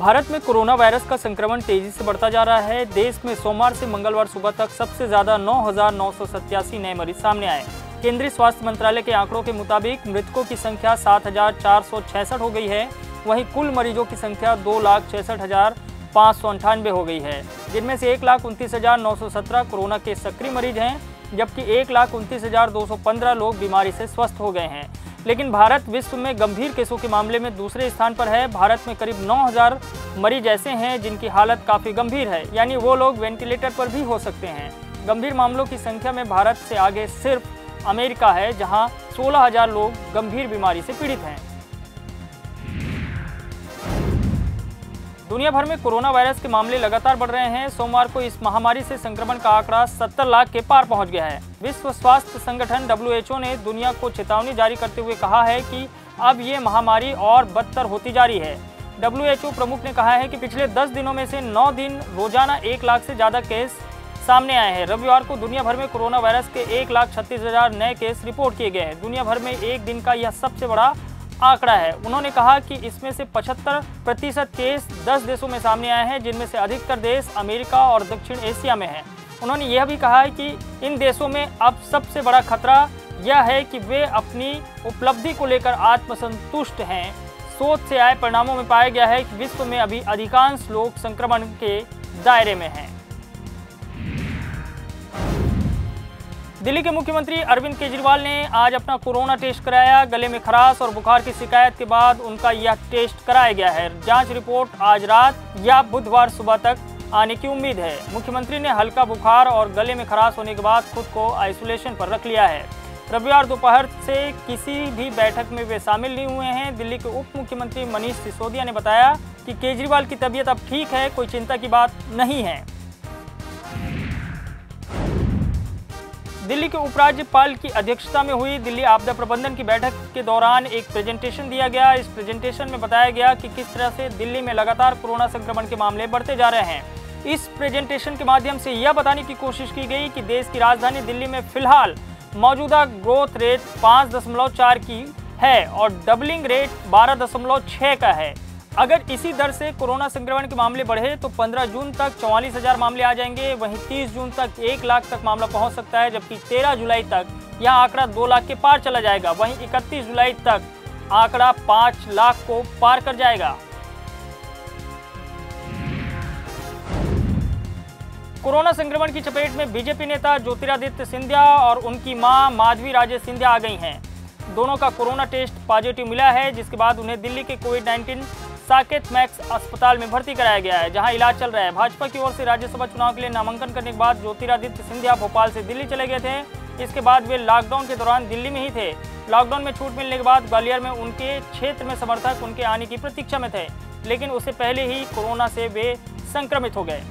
भारत में corona virus का संक्रमण तेजी से बढ़ता जा रहा है। देश में सोमवार से मंगलवार सुबह तक सबसे ज्यादा 9,987 नए मरीज सामने आए। केंद्रीय स्वास्थ्य मंत्रालय के आंकड़ों के मुताबिक मृतकों की संख्या 7,466 हो गई है। वहीं कुल मरीजों की संख्या 2,66,598 हो गई है, जिनमें से 1,29,917 कोरोना के सक्रिय मरीज हैं, जबकि 1,29,215 लोग बीमारी से स्वस्थ हो गए हैं। लेकिन भारत विश्व में गंभीर केसों के मामले में दूसरे स्थान पर है। भारत में करीब 9,000 मरीज ऐसे हैं जिनकी हालत काफ़ी गंभीर है, यानी वो लोग वेंटिलेटर पर भी हो सकते हैं। गंभीर मामलों की संख्या में भारत से आगे सिर्फ अमेरिका है, जहां 16,000 लोग गंभीर बीमारी से पीड़ित हैं। दुनिया भर में कोरोना वायरस के मामले लगातार बढ़ रहे हैं। सोमवार को इस महामारी से संक्रमण का आंकड़ा 70 लाख के पार पहुंच गया है। विश्व स्वास्थ्य संगठन WHO ने दुनिया को चेतावनी जारी करते हुए कहा है कि अब ये महामारी और बदतर होती जा रही है। WHO प्रमुख ने कहा है कि पिछले 10 दिनों में से 9 दिन रोजाना 1 लाख से ज़्यादा केस सामने आए हैं। रविवार को दुनिया भर में कोरोना वायरस के 1,36,000 नए केस रिपोर्ट किए गए हैं। दुनिया भर में एक दिन का यह सबसे बड़ा आंकड़ा है। उन्होंने कहा कि इसमें से 75% केस 10 देशों में सामने आए हैं, जिनमें से अधिकतर देश अमेरिका और दक्षिण एशिया में हैं। उन्होंने यह भी कहा है कि इन देशों में अब सबसे बड़ा खतरा यह है कि वे अपनी उपलब्धि को लेकर आत्मसंतुष्ट हैं। शोध से आए परिणामों में पाया गया है कि विश्व में अभी अधिकांश लोग संक्रमण के दायरे में हैं। दिल्ली के मुख्यमंत्री अरविंद केजरीवाल ने आज अपना कोरोना टेस्ट कराया। गले में खराश और बुखार की शिकायत के बाद उनका यह टेस्ट कराया गया है। जांच रिपोर्ट आज रात या बुधवार सुबह तक आने की उम्मीद है। मुख्यमंत्री ने हल्का बुखार और गले में खराश होने के बाद खुद को आइसोलेशन पर रख लिया है। रविवार दोपहर से किसी भी बैठक में वे शामिल नहीं हुए हैं। दिल्ली के उप मुख्यमंत्री मनीष सिसोदिया ने बताया कि केजरीवाल की तबीयत अब ठीक है, कोई चिंता की बात नहीं है। दिल्ली के उपराज्यपाल की अध्यक्षता में हुई दिल्ली आपदा प्रबंधन की बैठक के दौरान एक प्रेजेंटेशन दिया गया। इस प्रेजेंटेशन में बताया गया कि किस तरह से दिल्ली में लगातार कोरोना संक्रमण के मामले बढ़ते जा रहे हैं। इस प्रेजेंटेशन के माध्यम से यह बताने की कोशिश की गई कि देश की राजधानी दिल्ली में फिलहाल मौजूदा ग्रोथ रेट 5.4 की है और डबलिंग रेट 12.6 का है। अगर इसी दर से कोरोना संक्रमण के मामले बढ़े तो 15 जून तक 44,000 मामले आ जाएंगे। वहीं 30 जून तक 1 लाख तक मामला पहुंच सकता है, जबकि 13 जुलाई तक यह आंकड़ा 2 लाख के पार चला जाएगा। वहीं 31 जुलाई तक आंकड़ा 5 लाख को पार कर जाएगा। कोरोना संक्रमण की चपेट में बीजेपी नेता ज्योतिरादित्य सिंधिया और उनकी मां माधवी राजे सिंधिया आ गई हैं। दोनों का कोरोना टेस्ट पॉजिटिव मिला है, जिसके बाद उन्हें दिल्ली के कोविड-19 साकेत मैक्स अस्पताल में भर्ती कराया गया है, जहां इलाज चल रहा है। भाजपा की ओर से राज्यसभा चुनाव के लिए नामांकन करने के बाद ज्योतिरादित्य सिंधिया भोपाल से दिल्ली चले गए थे। इसके बाद वे लॉकडाउन के दौरान दिल्ली में ही थे। लॉकडाउन में छूट मिलने के बाद ग्वालियर में उनके क्षेत्र में समर्थक उनके आने की प्रतीक्षा में थे, लेकिन उससे पहले ही कोरोना से वे संक्रमित हो गए।